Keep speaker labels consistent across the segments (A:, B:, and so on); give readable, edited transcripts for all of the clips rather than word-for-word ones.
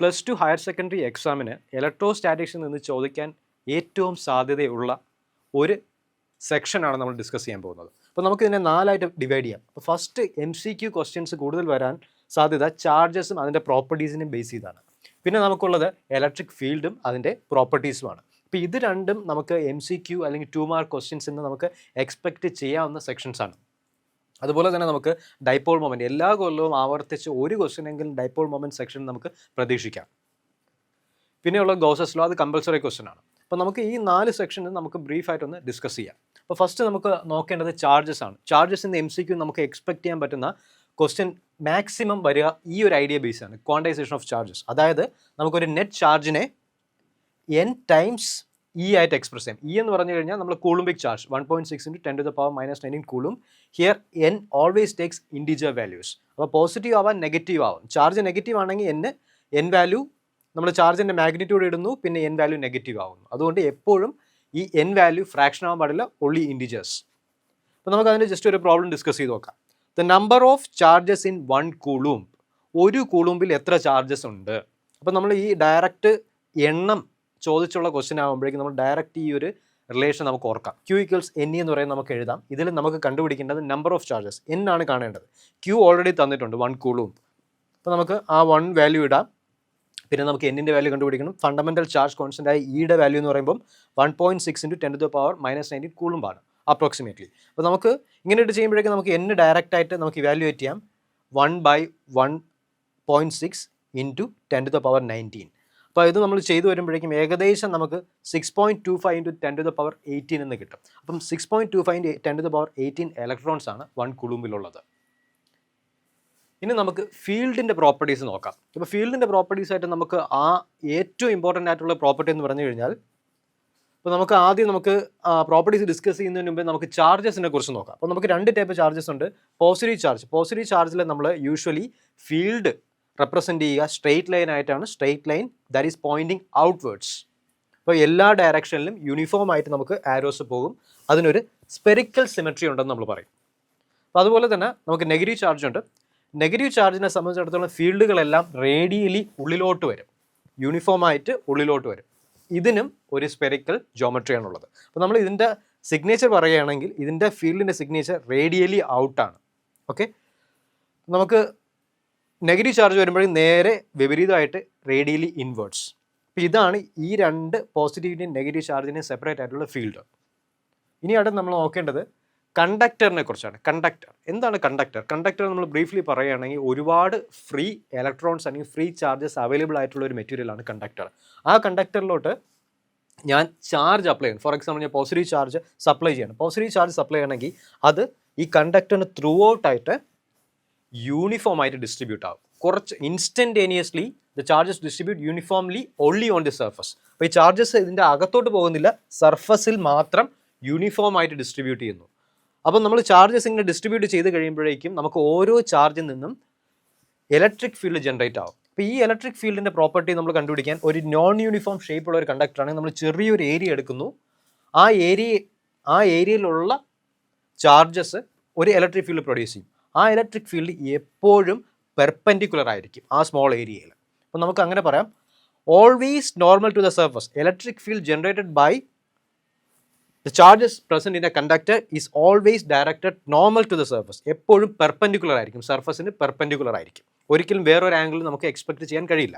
A: +2 higher secondary എക്സാമിന് ഇലക്ട്രോസ്റ്റാറ്റിക്സിൽ നിന്ന് ചോദിക്കാൻ ഏറ്റവും സാധ്യതയുള്ള ഒരു സെക്ഷനാണ് നമ്മൾ ഡിസ്കസ് ചെയ്യാൻ പോകുന്നത്. അപ്പോൾ നമുക്ക് ഇതിനെ 4ആയിട്ട് ഡിവൈഡ് ചെയ്യാം. അപ്പോൾ ഫസ്റ്റ് MCQ ക്വസ്റ്റ്യൻസ് കൂടുതൽ വരാൻ സാധ്യത ചാർജസും അതിൻ്റെ പ്രോപ്പർട്ടീസിനും ബേസ് ചെയ്താണ്. പിന്നെ നമുക്കുള്ളത് ഇലക്ട്രിക് ഫീൽഡും അതിൻ്റെ പ്രോപ്പർട്ടീസുമാണ്. അപ്പോൾ ഇത് രണ്ടും നമുക്ക് MCQ അല്ലെങ്കിൽ 2 മാർക്ക് ക്വസ്റ്റ്യൻസ് എന്ന് നമുക്ക് എക്സ്പെക്റ്റ് ചെയ്യാവുന്ന സെക്ഷൻസാണ്. അതുപോലെ തന്നെ നമുക്ക് ഡൈപോൾ മൊമെൻറ്റ് എല്ലാ കൊല്ലവും ആവർത്തിച്ച് ഒരു ക്വസ്റ്റ്യനെങ്കിലും ഡൈപോൾ മൊമെൻറ്റ് സെക്ഷൻ നമുക്ക് പ്രതീക്ഷിക്കാം. പിന്നെയുള്ള ഗോസസ് ലോ അത് കമ്പൽസറി ക്വസ്റ്റ്യൻ ആണ്. അപ്പോൾ നമുക്ക് ഈ 4 സെക്ഷനിൽ നമുക്ക് ബ്രീഫായിട്ടൊന്ന് ഡിസ്കസ് ചെയ്യാം. അപ്പോൾ ഫസ്റ്റ് നമുക്ക് നോക്കേണ്ടത് ചാർജസ് ആണ്. ചാർജസിൻ്റെ MCQ നമുക്ക് എക്സ്പെക്ട് ചെയ്യാൻ പറ്റുന്ന ക്വസ്റ്റ്യൻ മാക്സിമം വരിക ഈ ഒരു ഐഡിയ ബേസാണ്, ക്വാണ്ടൈസേഷൻ ഓഫ് ചാർജസ്. അതായത് നമുക്കൊരു നെറ്റ് ചാർജിനെ n ടൈംസ് E ആയിട്ട് എക്സ്പ്രസ് ചെയ്യാം. E എന്ന് പറഞ്ഞു കഴിഞ്ഞാൽ നമ്മൾ coulombic charge 1.6 × 10⁻⁻19 coulomb. Here n always takes integer values. അപ്പോൾ പോസിറ്റീവ് ആവാൻ നെഗറ്റീവ് ആവും. ചാർജ് നെഗറ്റീവ് ആണെങ്കിൽ n വാല്യൂ നമ്മൾ ചാർജിൻ്റെ മാഗ്നിറ്റ്യൂഡ് ഇടുന്നു, പിന്നെ n വാല്യൂ നെഗറ്റീവ് ആവുന്നു. അതുകൊണ്ട് എപ്പോഴും ഈ n വാല്യൂ ഫ്രാക്ഷൻ ആവാൻ പാടില്ല, ഒൺലി ഇൻഡിജേഴ്സ്. അപ്പോൾ നമുക്ക് അതിൻ്റെ ജസ്റ്റ് ഒരു പ്രോബ്ലം ഡിസ്കസ് ചെയ്ത് നോക്കാം. The number of charges in 1 കൂളൂംബ്, ഒരു കൂളൂംബിൽ എത്ര ചാർജസ് ഉണ്ട്. അപ്പോൾ നമ്മൾ ഈ ഡയറക്റ്റ് എണ്ണം ചോദിച്ചുള്ള ക്വസ്റ്റ്യൻ ആകുമ്പോഴേക്കും നമ്മൾ ഡയറക്റ്റ് ഈ ഒരു റിലേഷൻ നമുക്ക് ഓർക്കാം. Q = NE എന്ന് പറയുന്നത് നമുക്ക് എഴുതാം. ഇതിൽ നമുക്ക് കണ്ടുപിടിക്കേണ്ടത് നമ്പർ ഓഫ് ചാർജസ് n ആണ് കാണേണ്ടത്. Q ഓൾറെഡി തന്നിട്ടുണ്ട് 1 കൂളൂംബ്. അപ്പോൾ നമുക്ക് ആ 1 വാല്യൂ ഇടാം. പിന്നെ നമുക്ക് n-ൻ്റെ വാല്യൂ കണ്ടുപിടിക്കണം. ഫണ്ടമെൻ്റൽ ചാർജ് കോൺസ്റ്റൻ്റ് ആയ E-യുടെ വാല്യൂ എന്ന് പറയുമ്പോൾ 1.6 × 10⁻⁻19 കൂളുംബാണ് അപ്രോക്സിമേറ്റ്ലി. അപ്പോൾ നമുക്ക് ഇങ്ങനെ ഇട്ട് ചെയ്യുമ്പോഴേക്കും നമുക്ക് n ഡയറക്റ്റ് ആയിട്ട് നമുക്ക് ഇവാലുവേറ്റ് ചെയ്യാം 1/1.6 × 10⁻19. അപ്പോൾ ഇത് നമ്മൾ ചെയ്തു വരുമ്പോഴേക്കും ഏകദേശം നമുക്ക് 6.25 × 10⁻18 എന്ന് കിട്ടും. അപ്പം 6.25 × 10⁻18 ഇലക്ട്രോൺസ് ആണ് 1 കൂളൂംബിലുള്ളത്. ഇനി നമുക്ക് ഫീൽഡിൻ്റെ പ്രോപ്പർട്ടീസ് നോക്കാം. ഇപ്പോൾ ഫീൽഡിൻ്റെ പ്രോപ്പർട്ടീസായിട്ട് നമുക്ക് ഏറ്റവും ഇമ്പോർട്ടൻ്റ് ആയിട്ടുള്ള പ്രോപ്പർട്ടി എന്ന് പറഞ്ഞു കഴിഞ്ഞാൽ, അപ്പോൾ നമുക്ക് ആദ്യം പ്രോപ്പർട്ടീസ് ഡിസ്കസ് ചെയ്യുന്നതിന് മുമ്പ് നമുക്ക് ചാർജസിനെ കുറിച്ച് നോക്കാം. അപ്പോൾ നമുക്ക് 2 ടൈപ്പ് ചാർജസ് ഉണ്ട്. Positive charge. പോസിറ്റീവ് ചാർജിൽ നമ്മൾ യൂഷ്വലി ഫീൽഡ് റെപ്രസെൻ്റ് ചെയ്യുക സ്ട്രെയിറ്റ് ലൈൻ ആയിട്ടാണ്. Straight line that is pointing outwards. അപ്പോൾ എല്ലാ ഡയറക്ഷനിലും യൂണിഫോം ആയിട്ട് നമുക്ക് ആരോസ് പോകും. അതിനൊരു സ്പെറിക്കൽ സിമെട്രി ഉണ്ടെന്ന് നമ്മൾ പറയും. അപ്പോൾ അതുപോലെ തന്നെ നമുക്ക് നെഗറ്റീവ് ചാർജ് ഉണ്ട്. നെഗറ്റീവ് ചാർജിനെ സംബന്ധിച്ചിടത്തോളം ഫീൽഡുകളെല്ലാം റേഡിയലി ഉള്ളിലോട്ട് വരും, യൂണിഫോം ആയിട്ട് ഉള്ളിലോട്ട് വരും. ഇതിനും ഒരു സ്പെറിക്കൽ ജോമെട്രിയാണുള്ളത്. അപ്പോൾ നമ്മൾ ഇതിൻ്റെ സിഗ്നേച്ചർ പറയുകയാണെങ്കിൽ ഇതിൻ്റെ ഫീൽഡിൻ്റെ സിഗ്നേച്ചർ റേഡിയലി ഔട്ടാണ്. ഓക്കെ, നമുക്ക് നെഗറ്റീവ് ചാർജ് വരുമ്പോഴേ നേരെ വിപരീതമായിട്ട് റേഡിയലി ഇൻവേർട്സ്. അപ്പോൾ ഇതാണ് ഈ 2 പോസിറ്റീവിൻ്റെയും നെഗറ്റീവ് ചാർജിൻ്റെയും സെപ്പറേറ്റ് ആയിട്ടുള്ള ഫീൽഡ്. ഇനി അവിടെ നമ്മൾ നോക്കേണ്ടത് കണ്ടക്ടറിനെ കുറിച്ചാണ്. കണ്ടക്ടർ എന്താണ്? കണ്ടക്ടർ നമ്മൾ ബ്രീഫ്ലി പറയുകയാണെങ്കിൽ ഒരുപാട് ഫ്രീ ഇലക്ട്രോൺസ് അല്ലെങ്കിൽ ഫ്രീ ചാർജസ് അവൈലബിൾ ആയിട്ടുള്ള ഒരു മെറ്റീരിയലാണ് കണ്ടക്ടർ. ആ കണ്ടക്ടറിലോട്ട് ഞാൻ ചാർജ് അപ്ലൈ ചെയ്യണം. ഫോർ എക്സാമ്പിൾ ഞാൻ പോസിറ്റീവ് ചാർജ് സപ്ലൈ ചെയ്യണം. പോസിറ്റീവ് ചാർജ് സപ്ലൈ ചെയ്യണമെങ്കിൽ അത് ഈ കണ്ടക്ടറിന് ത്രൂ ഔട്ടായിട്ട് യൂണിഫോം ആയിട്ട് ഡിസ്ട്രിബ്യൂട്ട് ആവും. കുറച്ച് instantaneously the charges distribute uniformly only on the surface. അപ്പോൾ ഈ ചാർജസ് ഇതിൻ്റെ അകത്തോട്ട് പോകുന്നില്ല, സർഫസിൽ മാത്രം യൂണിഫോം ആയിട്ട് ഡിസ്ട്രിബ്യൂട്ട് ചെയ്യുന്നു. അപ്പം നമ്മൾ ചാർജസ് ഇങ്ങനെ ഡിസ്ട്രിബ്യൂട്ട് ചെയ്ത് കഴിയുമ്പോഴേക്കും നമുക്ക് ഓരോ ചാർജിൽ നിന്നും ഇലക്ട്രിക് ഫീൽഡ് ജനറേറ്റ് ആവും. അപ്പോൾ ഈ ഇലക്ട്രിക് ഫീൽഡിൻ്റെ പ്രോപ്പർട്ടി നമ്മൾ കണ്ടുപിടിക്കാൻ ഒരു നോൺ യൂണിഫോം ഷേപ്പുള്ള ഒരു കണ്ടക്ടറാണെങ്കിൽ നമ്മൾ ചെറിയൊരു ഏരിയ എടുക്കുന്നു. ആ ഏരിയയിലുള്ള ചാർജസ് ഒരു ഇലക്ട്രിക് ഫീൽഡ് പ്രൊഡ്യൂസ് ചെയ്യും. ആ ഇലക്ട്രിക് ഫീൽഡ് എപ്പോഴും പെർപെൻഡിക്കുലർ ആയിരിക്കും ആ സ്മോൾ ഏരിയയിൽ. അപ്പോൾ നമുക്ക് അങ്ങനെ പറയാം, always normal to the surface. Electric field generated by the charges present in a conductor is always directed normal to the surface. എപ്പോഴും പെർപെൻഡിക്കുലർ ആയിരിക്കും, സർഫസിന് പെർപെൻഡിക്കുലർ ആയിരിക്കും. ഒരിക്കലും വേറൊരു ആംഗിൾ നമുക്ക് എക്സ്പെക്ട് ചെയ്യാൻ കഴിയില്ല.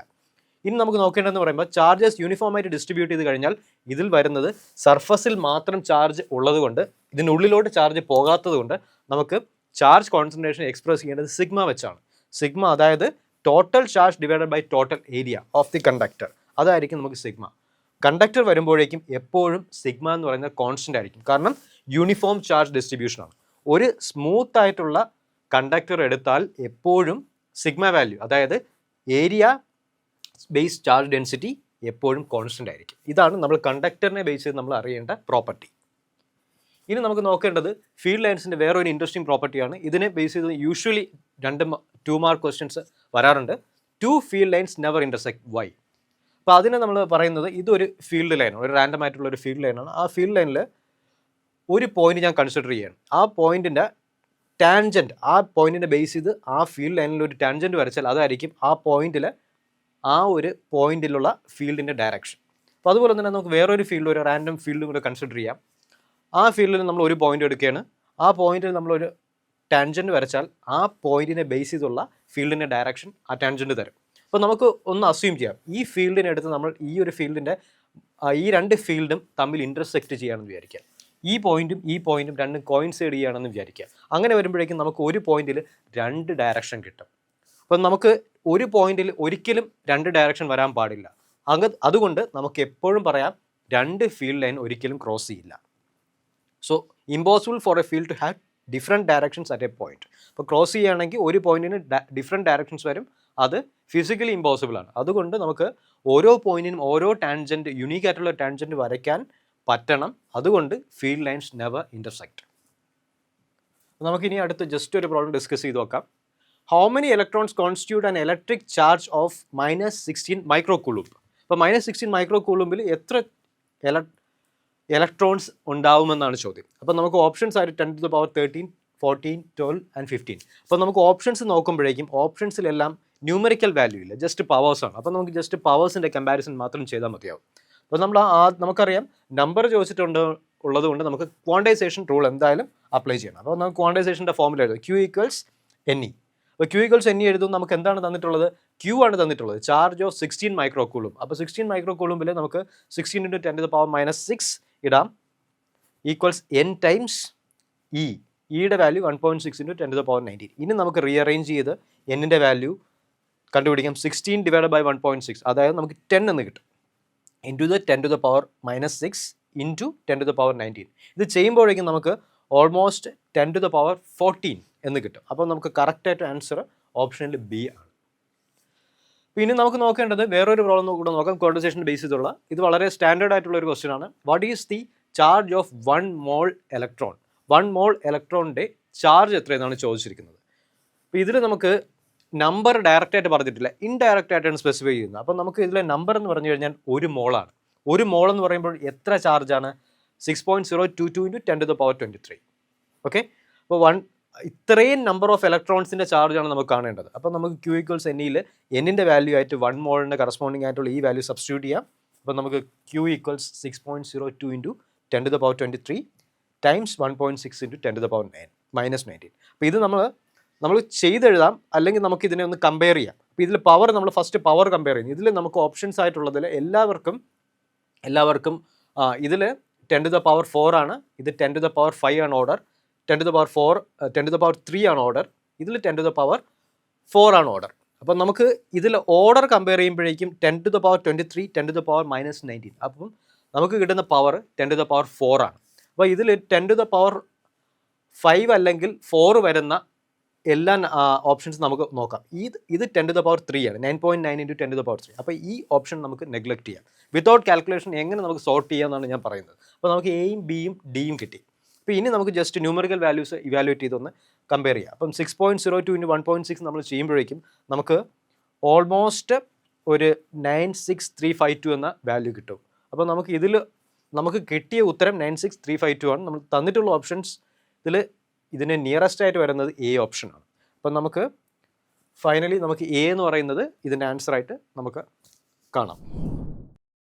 A: ഇനി നമുക്ക് നോക്കേണ്ടതെന്ന് പറയുമ്പോൾ ചാർജസ് യൂണിഫോം ആയിട്ട് ഡിസ്ട്രിബ്യൂട്ട് ചെയ്ത് കഴിഞ്ഞാൽ ഇതിൽ വരുന്നത് സർഫസിൽ മാത്രം ചാർജ് ഉള്ളതുകൊണ്ട്, ഇതിനുള്ളിലോട്ട് ചാർജ് പോകാത്തത് കൊണ്ട് നമുക്ക് ചാർജ് കോൺസെൻട്രേഷൻ എക്സ്പ്രസ് ചെയ്യേണ്ടത് സിഗ്മ വെച്ചാണ്. സിഗ്മ അതായത് total charge divided by total area of the conductor, അതായിരിക്കും നമുക്ക് സിഗ്മ. കണ്ടക്ടർ വരുമ്പോഴേക്കും എപ്പോഴും സിഗ്മ എന്ന് പറയുന്നത് കോൺസ്റ്റൻ്റ് ആയിരിക്കും, കാരണം യൂണിഫോം ചാർജ് ഡിസ്ട്രിബ്യൂഷനാണ്. ഒരു സ്മൂത്ത് ആയിട്ടുള്ള കണ്ടക്ടർ എടുത്താൽ എപ്പോഴും സിഗ്മ വാല്യൂ, അതായത് ഏരിയ ബേസ് ചാർജ് ഡെൻസിറ്റി എപ്പോഴും കോൺസ്റ്റൻ്റ് ആയിരിക്കും. ഇതാണ് നമ്മൾ കണ്ടക്ടറിനെ ബേസ് ചെയ്ത് നമ്മൾ അറിയേണ്ട പ്രോപ്പർട്ടി. ഇനി നമുക്ക് നോക്കേണ്ടത് ഫീൽഡ് ലൈൻസിൻ്റെ വേറെ ഒരു ഇൻട്രസ്റ്റിംഗ് പ്രോപ്പർട്ടിയാണ്. ഇതിനെ ബേസ് ചെയ്ത് യൂഷ്വലി 2 മാർക്ക് ക്വസ്റ്റ്യൻസ് വരാറുണ്ട്. 2 field lines never intersect why. അപ്പോൾ അതിനെ നമ്മൾ പറയുന്നത് ഇതൊരു ഫീൽഡ് ലൈനാണ്, ഒരു റാൻഡം ആയിട്ടുള്ള ഒരു ഫീൽഡ് ലൈനാണ്. ആ ഫീൽഡ് ലൈനിൽ ഒരു പോയിന്റ് ഞാൻ കൺസിഡർ ചെയ്യണം. ആ പോയിന്റിൻ്റെ ടാൻജൻറ്റ്, ആ പോയിന്റിനെ ബേസ് ചെയ്ത് ആ ഫീൽഡ് ലൈനിൽ ഒരു ടാൻജൻറ്റ് വരച്ചാൽ അതായിരിക്കും ആ പോയിന്റിൽ ആ ഒരു പോയിന്റിലുള്ള ഫീൽഡിൻ്റെ ഡയറക്ഷൻ. അപ്പോൾ അതുപോലെ തന്നെ നമുക്ക് വേറൊരു ഫീൽഡ്, ഒരു റാൻഡം ഫീൽഡും കൂടെ കൺസിഡർ ചെയ്യാം. ആ ഫീൽഡിൽ നമ്മൾ ഒരു പോയിന്റ് എടുക്കുകയാണ്. ആ പോയിന്റിൽ നമ്മളൊരു ടാൻജൻറ്റ് വരച്ചാൽ ആ പോയിന്റിനെ ബേസ് ചെയ്തുള്ള ഫീൽഡിൻ്റെ ഡയറക്ഷൻ ആ ടാൻജൻറ്റ് തരും. അപ്പോൾ നമുക്ക് ഒന്ന് അസ്യൂം ചെയ്യാം, ഈ ഫീൽഡിനെ എടുത്ത് നമ്മൾ ഈ ഒരു ഫീൽഡിൻ്റെ ഈ രണ്ട് ഫീൽഡും തമ്മിൽ ഇൻ്റർസെക്റ്റ് ചെയ്യുകയാണെന്ന് വിചാരിക്കുക. ഈ പോയിന്റും രണ്ടും കോയിൻസൈഡ് ചെയ്യുകയാണെന്ന് വിചാരിക്കുക. അങ്ങനെ വരുമ്പോഴേക്കും നമുക്ക് ഒരു പോയിന്റിൽ രണ്ട് ഡയറക്ഷൻ കിട്ടും. അപ്പം നമുക്ക് ഒരു പോയിന്റിൽ ഒരിക്കലും രണ്ട് ഡയറക്ഷൻ വരാൻ പാടില്ല. അതുകൊണ്ട് നമുക്ക് എപ്പോഴും പറയാം രണ്ട് ഫീൽഡ് ലൈൻ ഒരിക്കലും ക്രോസ് ചെയ്യില്ല. So impossible for a field to have different directions at a point. അപ്പോൾ ക്രോസ് ചെയ്യുകയാണെങ്കിൽ ഒരു പോയിന്റിന് ഡിഫറെൻറ്റ് ഡയറക്ഷൻസ് വരും, അത് ഫിസിക്കലി ഇമ്പോസിബിൾ ആണ്. അതുകൊണ്ട് നമുക്ക് ഓരോ പോയിന്റിനും ഓരോ ടാൻജൻറ്റ്, യുണീക്ക് ആയിട്ടുള്ള ടാൻജൻറ്റ് വരയ്ക്കാൻ പറ്റണം. അതുകൊണ്ട് ഫീൽഡ് ലൈൻസ് നെവർ ഇൻ്റർസെക്റ്റ്. നമുക്കിനി അടുത്ത് ജസ്റ്റ് ഒരു പ്രോബ്ലം ഡിസ്കസ് ചെയ്ത് നോക്കാം. How many electrons constitute an electric charge of -16 മൈക്രോകൂളുംബ്. അപ്പോൾ -16 മൈക്രോകൂളുംബിൽ എത്ര ഇലക്ട്രോൺസ് ഉണ്ടാവുമെന്നാണ് ചോദ്യം. അപ്പോൾ നമുക്ക് ഓപ്ഷൻസ് ആയിട്ട് 10⁻13, 14, 12 and 15. അപ്പോൾ നമുക്ക് ഓപ്ഷൻസ് നോക്കുമ്പോഴേക്കും ഓപ്ഷൻസിലെല്ലാം ന്യൂമറിക്കൽ വാല്യൂ ഇല്ല, ജസ്റ്റ് പവേഴ്സാണ്. അപ്പോൾ നമുക്ക് ജസ്റ്റ് പവേഴ്സിൻ്റെ കമ്പാരിസൺ മാത്രം ചെയ്താൽ മതിയാവും. അപ്പോൾ നമുക്കറിയാം നമ്പർ ചോദിച്ചിട്ടുണ്ട് ഉള്ളതുകൊണ്ട് നമുക്ക് ക്വാണ്ടൈസേഷൻ റൂൾ എന്തായാലും അപ്ലൈ ചെയ്യണം. അപ്പോൾ നമുക്ക് ക്വാണ്ടൈസേഷൻ്റെ ഫോർമുല എഴുതാം, Q = NE. അപ്പോൾ Q = NE എഴുതും. നമുക്ക് എന്താണ് തന്നിട്ടുള്ളത്? Q ആണ് തന്നിട്ടുള്ളത്, ചാർജ് ഓഫ് 16 മൈക്രോകൂളും. അപ്പോൾ 16 മൈക്രോകൂളുംബിൽ നമുക്ക് 16 × 10⁻⁻6 ഇടാം, ഈക്വൽസ് N ടൈംസ് E. ഇയുടെ വാല്യൂ 1.6 × 10⁻19. ഇനി നമുക്ക് റീഅറേഞ്ച് ചെയ്ത് എന്നിൻ്റെ വാല്യൂ കണ്ടുപിടിക്കാം. 16 / 1.6, അതായത് നമുക്ക് 10 എന്ന് കിട്ടും, ഇൻറ്റു ദ 10⁻⁻6 ഇൻറ്റു 10⁻19. ഇത് ചെയ്യുമ്പോഴേക്കും നമുക്ക് ഓൾമോസ്റ്റ് 10⁻14 എന്ന് കിട്ടും. അപ്പോൾ നമുക്ക് കറക്റ്റായിട്ട് ആൻസർ ഓപ്ഷനിൽ B ആണ്. പിന്നെ നമുക്ക് നോക്കേണ്ടത് വേറൊരു പ്രോബ്ലം കൂടെ നോക്കാം, ക്വാണ്ടൈസേഷൻ ബേസ് ചെയ്തുള്ള. ഇത് വളരെ സ്റ്റാൻഡേർഡ് ആയിട്ടുള്ള ഒരു ക്വസ്റ്റ്യൻ ആണ്. What is the charge of 1 mole electron? 1 mole ഇലക്ട്രോണിൻ്റെ ചാർജ് എത്രയെന്നാണ് ചോദിച്ചിരിക്കുന്നത്. അപ്പോൾ ഇതിൽ നമുക്ക് നമ്പർ ഡയറക്റ്റായിട്ട് പറഞ്ഞിട്ടില്ല, ഇൻഡയറക്റ്റ് ആയിട്ടാണ് സ്പെസിഫൈ ചെയ്യുന്നത്. അപ്പോൾ നമുക്ക് ഇതിലെ നമ്പർ എന്ന് പറഞ്ഞു കഴിഞ്ഞാൽ 1 മോളാണ്. 1 മോൾ എന്ന് പറയുമ്പോൾ എത്ര ചാർജാണ്? 6.022 × 10⁻23. ഓക്കെ, അപ്പോൾ ഇത്രയും നമ്പർ ഓഫ് ഇലക്ട്രോൺസിൻ്റെ ചാർജാണ് നമുക്ക് കാണേണ്ടത്. അപ്പോൾ നമുക്ക് Q = NEയിൽ എന്നിൻ്റെ വാല്യൂ ആയിട്ട് 1 മോളിൻ്റെ കറസ്പോണ്ടിങ് ആയിട്ടുള്ള ഈ വാല്യൂ സബ്സ്റ്റിറ്റ്യൂട്ട് ചെയ്യാം. അപ്പോൾ നമുക്ക് Q = 6.02 × 10⁻23 ടൈംസ് 1.6 × 10⁻19. അപ്പോൾ ഇത് നമ്മൾ ചെയ്തെഴുതാം, അല്ലെങ്കിൽ നമുക്ക് ഇതിനെ ഒന്ന് കമ്പയർ ചെയ്യാം. അപ്പോൾ ഇതിൽ പവർ നമ്മൾ ഫസ്റ്റ് പവർ കമ്പയർ ചെയ്യും. ഇതിൽ നമുക്ക് ഓപ്ഷൻസ് ആയിട്ടുള്ളതിൽ എല്ലാവർക്കും ഇതിൽ 10⁻4 ആണ്, ഇത് 10⁻5 ആണ് ഓർഡർ, 10⁻3 ആണ് ഓർഡർ, ഇതിൽ 10�4 ആണ് ഓർഡർ. അപ്പം നമുക്ക് ഇതിൽ ഓർഡർ കമ്പയർ ചെയ്യുമ്പോഴേക്കും 10⁻23, 10⁻−19. അപ്പം നമുക്ക് കിട്ടുന്ന പവർ 10⁻4 ആണ്. അപ്പോൾ ഇതിൽ 10⁻5 അല്ലെങ്കിൽ 4 വരുന്ന എല്ലാ ഓപ്ഷൻസ് നമുക്ക് നോക്കാം. ഇത് 10⁻3 ആണ്, 9.9 × 10⁻3. അപ്പോൾ ഈ ഓപ്ഷൻ നമുക്ക് നെഗ്ലക്ട് ചെയ്യാം. വിത്തൗട്ട് കാൽക്കുലേഷൻ എങ്ങനെ നമുക്ക് സോർട്ട് ചെയ്യാമെന്നാണ് ഞാൻ പറയുന്നത്. അപ്പോൾ നമുക്ക് എയും ബിയും ഡിയും കിട്ടി. അപ്പോൾ ഇനി നമുക്ക് ജസ്റ്റ് ന്യൂമറിക്കൽ വാല്യൂസ് ഇവാലുവേറ്റ് ചെയ്തൊന്ന് കമ്പയർ ചെയ്യാം. അപ്പം 6.02 × 1.6 നമ്മൾ ചെയ്യുമ്പോഴേക്കും നമുക്ക് ഓൾമോസ്റ്റ് ഒരു 96352 എന്ന വാല്യൂ കിട്ടും. അപ്പോൾ നമുക്ക് കിട്ടിയ ഉത്തരം 96352 ആണ്. നമ്മൾ തന്നിട്ടുള്ള ഓപ്ഷൻസ് ഇതിന് നിയറസ്റ്റ് ആയിട്ട് വരുന്നത് A ഓപ്ഷനാണ്. അപ്പം നമുക്ക് ഫൈനലി നമുക്ക് A എന്ന് പറയുന്നത് ഇതിൻ്റെ ആൻസറായിട്ട് നമുക്ക് കാണാം.